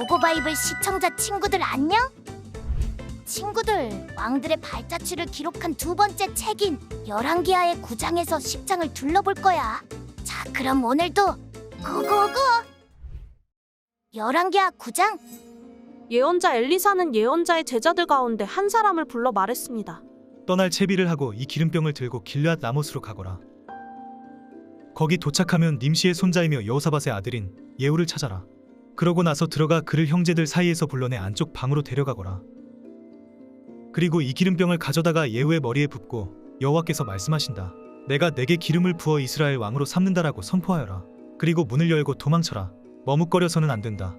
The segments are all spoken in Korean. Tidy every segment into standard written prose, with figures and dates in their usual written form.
고고바이블 시청자 친구들 안녕? 친구들, 왕들의 발자취를 기록한 두 번째 책인 열왕기하의 9장에서 10장을 둘러볼 거야. 자, 그럼 오늘도 고고고! 열왕기하 9장. 예언자 엘리사는 예언자의 제자들 가운데 한 사람을 불러 말했습니다. 떠날 채비를 하고 이 기름병을 들고 길앗 라못으로 가거라. 거기 도착하면 님시의 손자이며 여호사밧의 아들인 예후를 찾아라. 그러고 나서 들어가 그를 형제들 사이에서 불러내 안쪽 방으로 데려가거라. 그리고 이 기름병을 가져다가 예후의 머리에 붓고 여호와께서 말씀하신다. 내가 내게 기름을 부어 이스라엘 왕으로 삼는다라고 선포하여라. 그리고 문을 열고 도망쳐라. 머뭇거려서는 안 된다.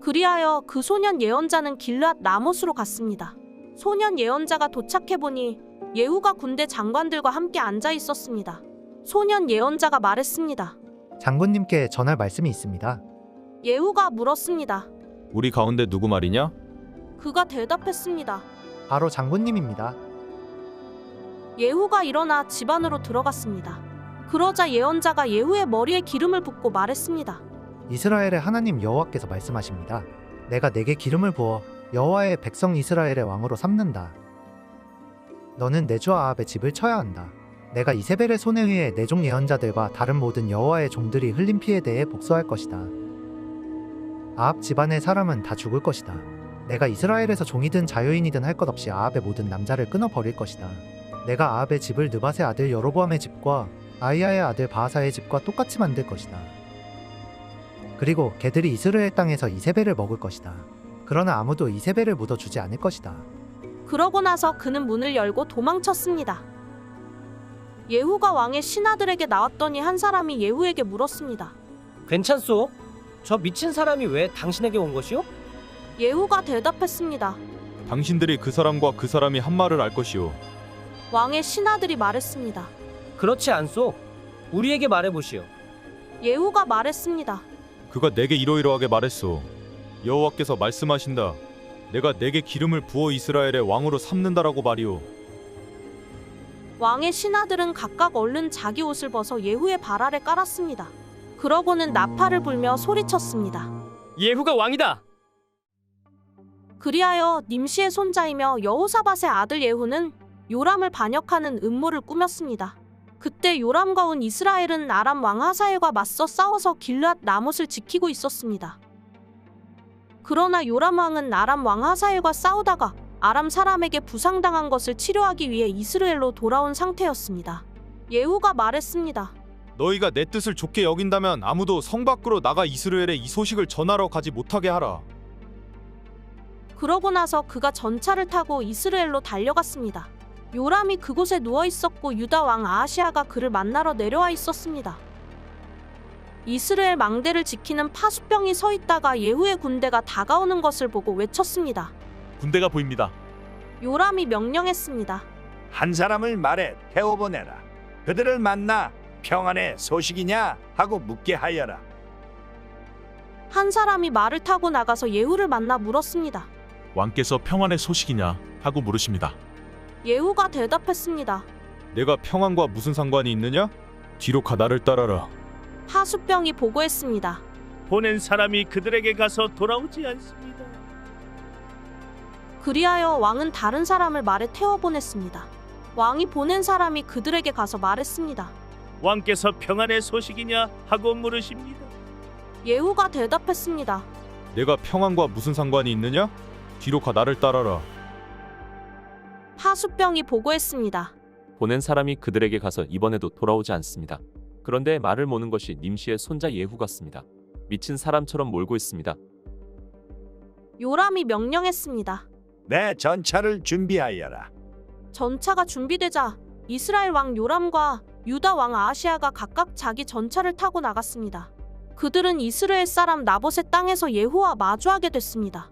그리하여 그 소년 예언자는 길앗 라못으로 갔습니다. 소년 예언자가 도착해보니 예후가 군대 장관들과 함께 앉아 있었습니다. 소년 예언자가 말했습니다. 장군님께 전할 말씀이 있습니다. 예후가 물었습니다. 우리 가운데 누구 말이냐? 그가 대답했습니다. 바로 장군님입니다. 예후가 일어나 집 안으로 들어갔습니다. 그러자 예언자가 예후의 머리에 기름을 붓고 말했습니다. 이스라엘의 하나님 여호와께서 말씀하십니다. 내가 내게 기름을 부어 여호와의 백성 이스라엘의 왕으로 삼는다. 너는 내 주 아합의 집을 쳐야 한다. 내가 이세벨의 손에 의해 내 종 예언자들과 다른 모든 여호와의 종들이 흘린 피에 대해 복수할 것이다. 아합 집안의 사람은 다 죽을 것이다. 내가 이스라엘에서 종이든 자유인이든 할 것 없이 아합의 모든 남자를 끊어버릴 것이다. 내가 아합의 집을 느밧의 아들 여로보암의 집과 아이야의 아들 바하사의 집과 똑같이 만들 것이다. 그리고 개들이 이스라엘 땅에서 이세벨을 먹을 것이다. 그러나 아무도 이세벨을 묻어주지 않을 것이다. 그러고 나서 그는 문을 열고 도망쳤습니다. 예후가 왕의 신하들에게 나왔더니 한 사람이 예후에게 물었습니다. 괜찮소? 저 미친 사람이 왜 당신에게 온 것이오? 예후가 대답했습니다. 당신들이 그 사람과 그 사람이 한 말을 알 것이오. 왕의 신하들이 말했습니다. 그렇지 않소. 우리에게 말해보시오. 예후가 말했습니다. 그가 내게 이러이러하게 말했소. 여호와께서 말씀하신다. 내가 내게 기름을 부어 이스라엘의 왕으로 삼는다라고 말이오. 왕의 신하들은 각각 얼른 자기 옷을 벗어 예후의 발 아래 깔았습니다. 그러고는 나팔을 불며 소리쳤습니다. 예후가 왕이다. 그리하여 님시의 손자이며 여호사밧의 아들 예후는 요람을 반역하는 음모를 꾸몄습니다. 그때 요람과 온 이스라엘은 아람 왕 하사엘과 맞서 싸워서 길앗 라못을 지키고 있었습니다. 그러나 요람 왕은 아람 왕 하사엘과 싸우다가 아람 사람에게 부상당한 것을 치료하기 위해 이스라엘로 돌아온 상태였습니다. 예후가 말했습니다. 너희가 내 뜻을 좋게 여긴다면 아무도 성 밖으로 나가 이스라엘에 이 소식을 전하러 가지 못하게 하라. 그러고 나서 그가 전차를 타고 이스라엘로 달려갔습니다. 요람이 그곳에 누워 있었고 유다 왕 아하시아가 그를 만나러 내려와 있었습니다. 이스라엘 망대를 지키는 파수병이 서 있다가 예후의 군대가 다가오는 것을 보고 외쳤습니다. 군대가 보입니다. 요람이 명령했습니다. 한 사람을 말해 태워보내라. 그들을 만나 평안의 소식이냐 하고 묻게 하여라. 한 사람이 말을 타고 나가서 예후를 만나 물었습니다. 왕께서 평안의 소식이냐 하고 물으십니다. 예후가 대답했습니다. 내가 평안과 무슨 상관이 있느냐? 뒤로 가 나를 따라라. 파수병이 보고했습니다. 보낸 사람이 그들에게 가서 돌아오지 않습니다. 그리하여 왕은 다른 사람을 말에 태워보냈습니다. 왕이 보낸 사람이 그들에게 가서 말했습니다. 왕께서 평안의 소식이냐 하고 물으십니다. 예후가 대답했습니다. 내가 평안과 무슨 상관이 있느냐? 뒤로 가 나를 따라라. 파수병이 보고했습니다. 보낸 사람이 그들에게 가서 이번에도 돌아오지 않습니다. 그런데 말을 모는 것이 님시의 손자 예후 같습니다. 미친 사람처럼 몰고 있습니다. 요람이 명령했습니다. 내 전차를 준비하여라. 전차가 준비되자 이스라엘 왕 요람과 유다 왕 아하시아가 각각 자기 전차를 타고 나갔습니다. 그들은 이스라엘 사람 나봇의 땅에서 예후와 마주하게 됐습니다.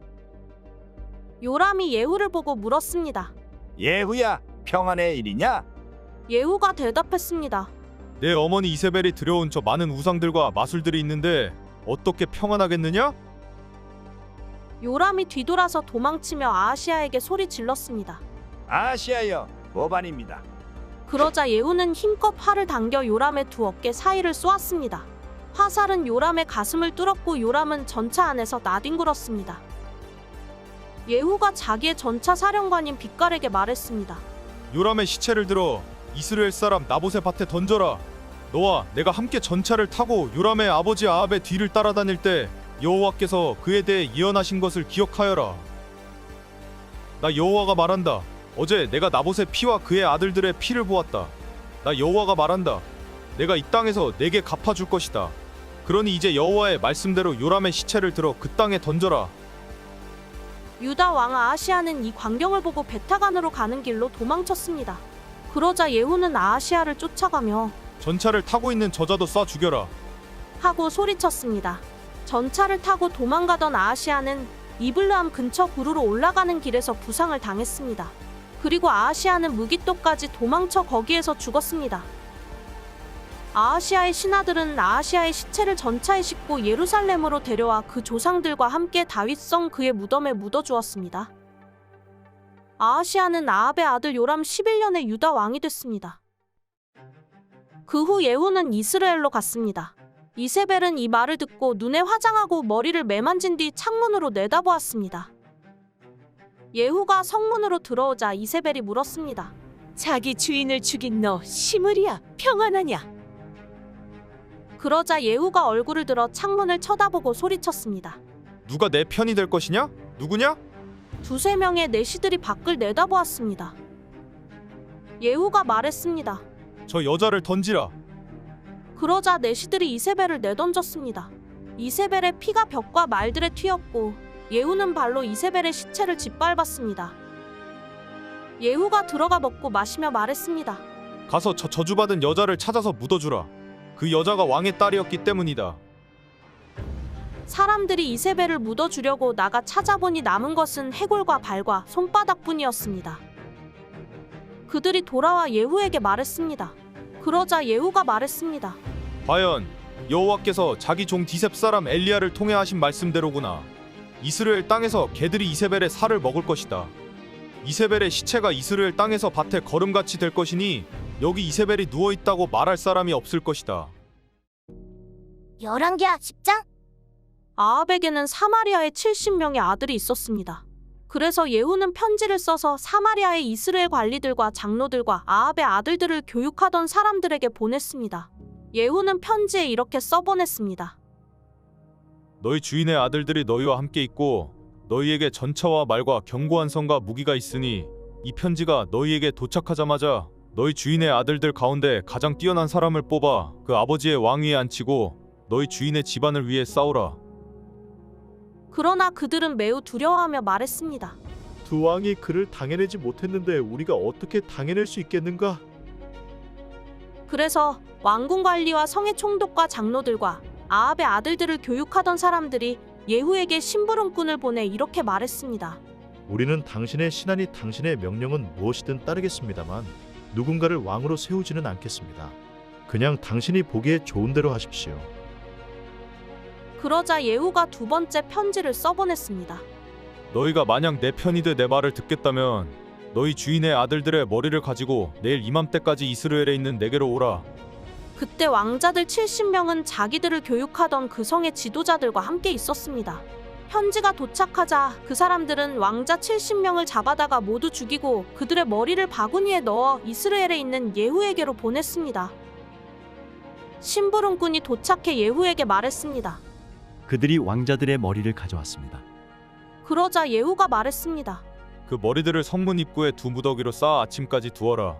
요람이 예후를 보고 물었습니다. 예후야, 평안의 일이냐? 예후가 대답했습니다. 내 어머니 이세벨이 들여온 저 많은 우상들과 마술들이 있는데 어떻게 평안하겠느냐? 요람이 뒤돌아서 도망치며 아하시아에게 소리 질렀습니다. 아시아여, 모반입니다. 그러자 예후는 힘껏 활을 당겨 요람의 두 어깨 사이를 쏘았습니다. 화살은 요람의 가슴을 뚫었고 요람은 전차 안에서 나뒹굴었습니다. 예후가 자기의 전차 사령관인 빛깔에게 말했습니다. 요람의 시체를 들어 이스라엘 사람 나봇의 밭에 던져라. 너와 내가 함께 전차를 타고 요람의 아버지 아합의 뒤를 따라다닐 때 여호와께서 그에 대해 예언하신 것을 기억하여라. 나 여호와가 말한다. 어제 내가 나봇의 피와 그의 아들들의 피를 보았다. 나 여호와가 말한다. 내가 이 땅에서 내게 갚아줄 것이다. 그러니 이제 여호와의 말씀대로 요람의 시체를 들어 그 땅에 던져라. 유다 왕 아하시아는 이 광경을 보고 베타간으로 가는 길로 도망쳤습니다. 그러자 예후는 아하시아를 쫓아가며 전차를 타고 있는 저자도 쏴 죽여라. 하고 소리쳤습니다. 전차를 타고 도망가던 아하시아는 이블르함 근처 구루로 올라가는 길에서 부상을 당했습니다. 그리고 아하시아는 무깃도까지 도망쳐 거기에서 죽었습니다. 아하시아의 신하들은 아하시아의 시체를 전차에 싣고 예루살렘으로 데려와 그 조상들과 함께 다윗성 그의 무덤에 묻어주었습니다. 아하시아는 아합의 아들 요람 11년에 유다 왕이 됐습니다. 그 후 예후는 이스라엘로 갔습니다. 이세벨은 이 말을 듣고 눈에 화장하고 머리를 매만진 뒤 창문으로 내다보았습니다. 예후가 성문으로 들어오자 이세벨이 물었습니다. 자기 주인을 죽인 너 시므리야, 평안하냐? 그러자 예후가 얼굴을 들어 창문을 쳐다보고 소리쳤습니다. 누가 내 편이 될 것이냐? 누구냐? 두세 명의 내시들이 밖을 내다보았습니다. 예후가 말했습니다. 저 여자를 던지라. 그러자 내시들이 이세벨을 내던졌습니다. 이세벨의 피가 벽과 말들에 튀었고 예후는 발로 이세벨의 시체를 짓밟았습니다. 예후가 들어가 먹고 마시며 말했습니다. 가서 저 저주받은 여자를 찾아서 묻어주라. 그 여자가 왕의 딸이었기 때문이다. 사람들이 이세벨을 묻어주려고 나가 찾아보니 남은 것은 해골과 발과 손바닥뿐이었습니다. 그들이 돌아와 예후에게 말했습니다. 그러자 예후가 말했습니다. 과연 여호와께서 자기 종 디셉 사람 엘리야를 통해 하신 말씀대로구나. 이스라엘 땅에서 개들이 이세벨의 살을 먹을 것이다. 이세벨의 시체가 이스라엘 땅에서 밭에 거름같이 될 것이니 여기 이세벨이 누워있다고 말할 사람이 없을 것이다. 열왕기하 10장? 아합에게는 사마리아에 70명의 아들이 있었습니다. 그래서 예후는 편지를 써서 사마리아의 이스라엘 관리들과 장로들과 아합의 아들들을 교육하던 사람들에게 보냈습니다. 예후는 편지에 이렇게 써보냈습니다. 너희 주인의 아들들이 너희와 함께 있고 너희에게 전차와 말과 견고한 성과 무기가 있으니 이 편지가 너희에게 도착하자마자 너희 주인의 아들들 가운데 가장 뛰어난 사람을 뽑아 그 아버지의 왕위에 앉히고 너희 주인의 집안을 위해 싸우라. 그러나 그들은 매우 두려워하며 말했습니다. 두 왕이 그를 당해내지 못했는데 우리가 어떻게 당해낼 수 있겠는가? 그래서 왕궁 관리와 성의 총독과 장로들과 아합의 아들들을 교육하던 사람들이 예후에게 심부름꾼을 보내 이렇게 말했습니다. 우리는 당신의 신하니 당신의 명령은 무엇이든 따르겠습니다만 누군가를 왕으로 세우지는 않겠습니다. 그냥 당신이 보기에 좋은 대로 하십시오. 그러자 예후가 두 번째 편지를 써보냈습니다. 너희가 만약 내 편이되 내 말을 듣겠다면 너희 주인의 아들들의 머리를 가지고 내일 이맘때까지 이스라엘에 있는 내게로 오라. 그때 왕자들 70명은 자기들을 교육하던 그 성의 지도자들과 함께 있었습니다. 편지가 도착하자 그 사람들은 왕자 70명을 잡아다가 모두 죽이고 그들의 머리를 바구니에 넣어 이스라엘에 있는 예후에게로 보냈습니다. 심부름꾼이 도착해 예후에게 말했습니다. 그들이 왕자들의 머리를 가져왔습니다. 그러자 예후가 말했습니다. 그 머리들을 성문 입구에 두 무더기로 쌓아 아침까지 두어라.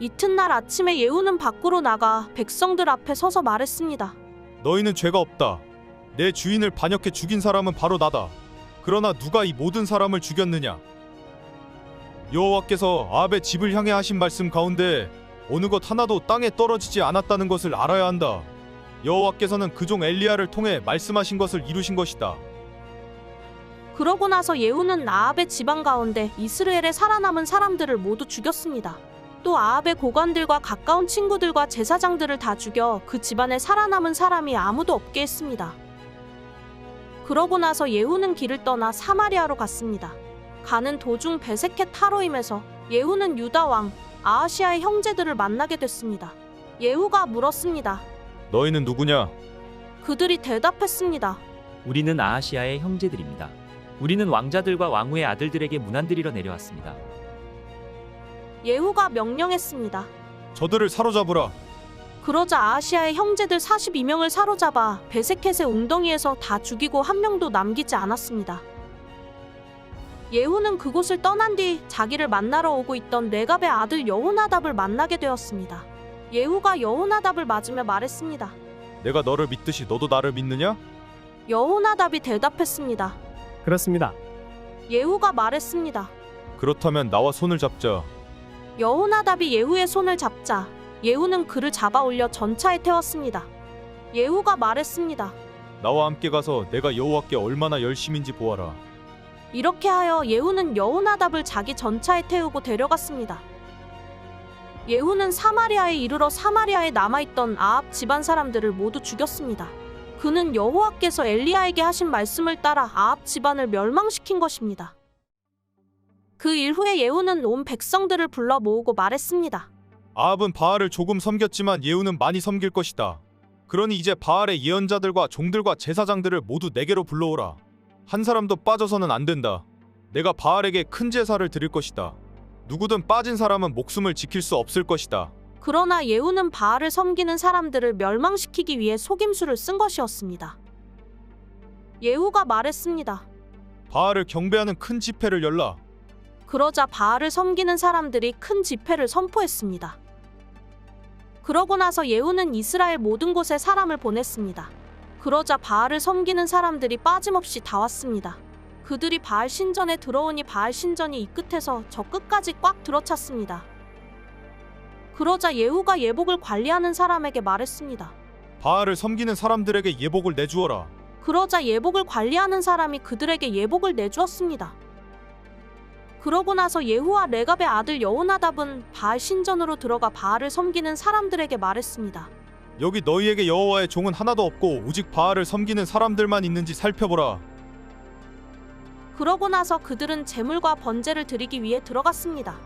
이튿날 아침에 예후는 밖으로 나가 백성들 앞에 서서 말했습니다. 너희는 죄가 없다. 내 주인을 반역해 죽인 사람은 바로 나다. 그러나 누가 이 모든 사람을 죽였느냐? 여호와께서 아합의 집을 향해 하신 말씀 가운데 어느 것 하나도 땅에 떨어지지 않았다는 것을 알아야 한다. 여호와께서는 그 종 엘리야를 통해 말씀하신 것을 이루신 것이다. 그러고 나서 예후는 아합의 집안 가운데 이스라엘에 살아남은 사람들을 모두 죽였습니다. 또 아합의 고관들과 가까운 친구들과 제사장들을 다 죽여 그 집안에 살아남은 사람이 아무도 없게 했습니다. 그러고 나서 예후는 길을 떠나 사마리아로 갔습니다. 가는 도중 베세켓 타로임에서 예후는 유다 왕 아하시아의 형제들을 만나게 됐습니다. 예후가 물었습니다. 너희는 누구냐? 그들이 대답했습니다. 우리는 아하시아의 형제들입니다. 우리는 왕자들과 왕후의 아들들에게 문안드리러 내려왔습니다. 예후가 명령했습니다. 저들을 사로잡으라. 그러자 아하시아의 형제들 42명을 사로잡아 베세켓의 웅덩이에서 다 죽이고 한 명도 남기지 않았습니다. 예후는 그곳을 떠난 뒤 자기를 만나러 오고 있던 레갑의 아들 여호나답을 만나게 되었습니다. 예후가 여호나답을 맞으며 말했습니다. 내가 너를 믿듯이 너도 나를 믿느냐? 여호나답이 대답했습니다. 그렇습니다. 예후가 말했습니다. 그렇다면 나와 손을 잡자. 여호나답이 예후의 손을 잡자 예후는 그를 잡아 올려 전차에 태웠습니다. 예후가 말했습니다. 나와 함께 가서 내가 여호와께 얼마나 열심인지 보아라. 이렇게 하여 예후는 여호나답을 자기 전차에 태우고 데려갔습니다. 예후는 사마리아에 이르러 사마리아에 남아있던 아합 집안 사람들을 모두 죽였습니다. 그는 여호와께서 엘리야에게 하신 말씀을 따라 아합 집안을 멸망시킨 것입니다. 그 일 후에 예후는 온 백성들을 불러 모으고 말했습니다. 아합은 바알을 조금 섬겼지만 예후는 많이 섬길 것이다. 그러니 이제 바알의 예언자들과 종들과 제사장들을 모두 내게로 불러오라. 한 사람도 빠져서는 안 된다. 내가 바알에게 큰 제사를 드릴 것이다. 누구든 빠진 사람은 목숨을 지킬 수 없을 것이다. 그러나 예후는 바알을 섬기는 사람들을 멸망시키기 위해 속임수를 쓴 것이었습니다. 예후가 말했습니다. 바알을 경배하는 큰 집회를 열라. 그러자 바알을 섬기는 사람들이 큰 집회를 선포했습니다. 그러고 나서 예후는 이스라엘 모든 곳에 사람을 보냈습니다. 그러자 바알을 섬기는 사람들이 빠짐없이 다 왔습니다. 그들이 바알 신전에 들어오니 바알 신전이 이 끝에서 저 끝까지 꽉 들어찼습니다. 그러자 예후가 예복을 관리하는 사람에게 말했습니다. 바알을 섬기는 사람들에게 예복을 내주어라. 그러자 예복을 관리하는 사람이 그들에게 예복을 내주었습니다. 그러고 나서 예후와 레갑의 아들 여호나답은 바알 신전으로 들어가 바알을 섬기는 사람들에게 말했습니다. 여기 너희에게 여호와의 종은 하나도 없고 오직 바알을 섬기는 사람들만 있는지 살펴보라. 그러고 나서 그들은 제물과 번제를 드리기 위해 들어갔습니다.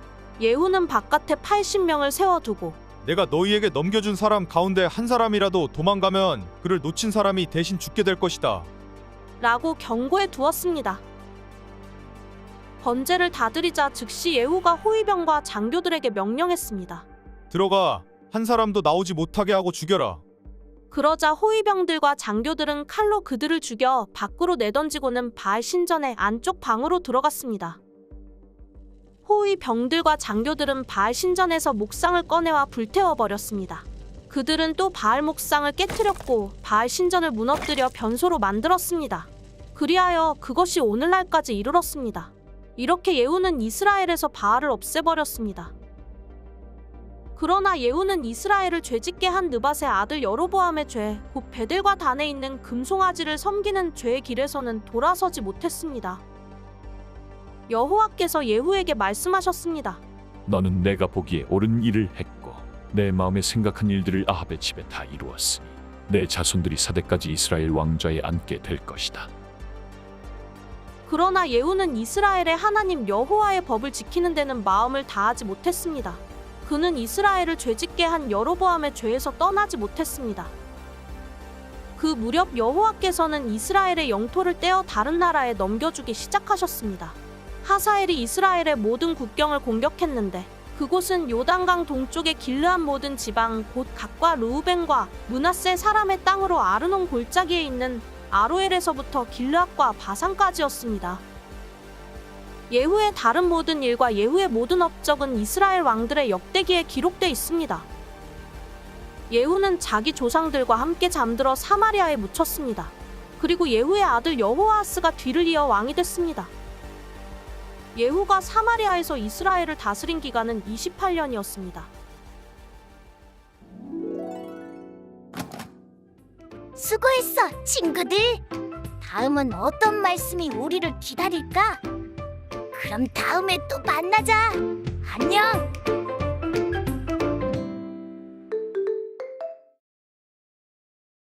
예후는 바깥에 80명을 세워두고 내가 너희에게 넘겨준 사람 가운데 한 사람이라도 도망가면 그를 놓친 사람이 대신 죽게 될 것이다. 라고 경고해 두었습니다. 번제를 다 드리자 즉시 예후가 호위병과 장교들에게 명령했습니다. 들어가 한 사람도 나오지 못하게 하고 죽여라. 그러자 호위병들과 장교들은 칼로 그들을 죽여 밖으로 내던지고는 바알 신전의 안쪽 방으로 들어갔습니다. 호위병들과 장교들은 바알 신전에서 목상을 꺼내와 불태워버렸습니다. 그들은 또 바알 목상을 깨트렸고 바알 신전을 무너뜨려 변소로 만들었습니다. 그리하여 그것이 오늘날까지 이르렀습니다. 이렇게 예후는 이스라엘에서 바알을 없애버렸습니다. 그러나 예후는 이스라엘을 죄짓게 한 느밧의 아들 여로보암의 죄, 곧 베델과 단에 있는 금송아지를 섬기는 죄의 길에서는 돌아서지 못했습니다. 여호와께서 예후에게 말씀하셨습니다. 너는 내가 보기에 옳은 일을 했고 내 마음에 생각한 일들을 아합의 집에 다 이루었으니 내 자손들이 사대까지 이스라엘 왕좌에 앉게 될 것이다. 그러나 예후는 이스라엘의 하나님 여호와의 법을 지키는 데는 마음을 다하지 못했습니다. 그는 이스라엘을 죄짓게 한 여로보암의 죄에서 떠나지 못했습니다. 그 무렵 여호와께서는 이스라엘의 영토를 떼어 다른 나라에 넘겨주기 시작하셨습니다. 하사엘이 이스라엘의 모든 국경을 공격했는데 그곳은 요단강 동쪽의 길르앗 모든 지방 곧 갓과 르우벤과 므낫세 사람의 땅으로 아르논 골짜기에 있는 아로엘에서부터 길르앗과 바산까지였습니다. 예후의 다른 모든 일과 예후의 모든 업적은 이스라엘 왕들의 역대기에 기록돼 있습니다. 예후는 자기 조상들과 함께 잠들어 사마리아에 묻혔습니다. 그리고 예후의 아들 여호아하스가 뒤를 이어 왕이 됐습니다. 예후가 사마리아에서 이스라엘을 다스린 기간은 28년이었습니다. 수고했어, 친구들. 다음은 어떤 말씀이 우리를 기다릴까? 그럼 다음에 또 만나자. 안녕.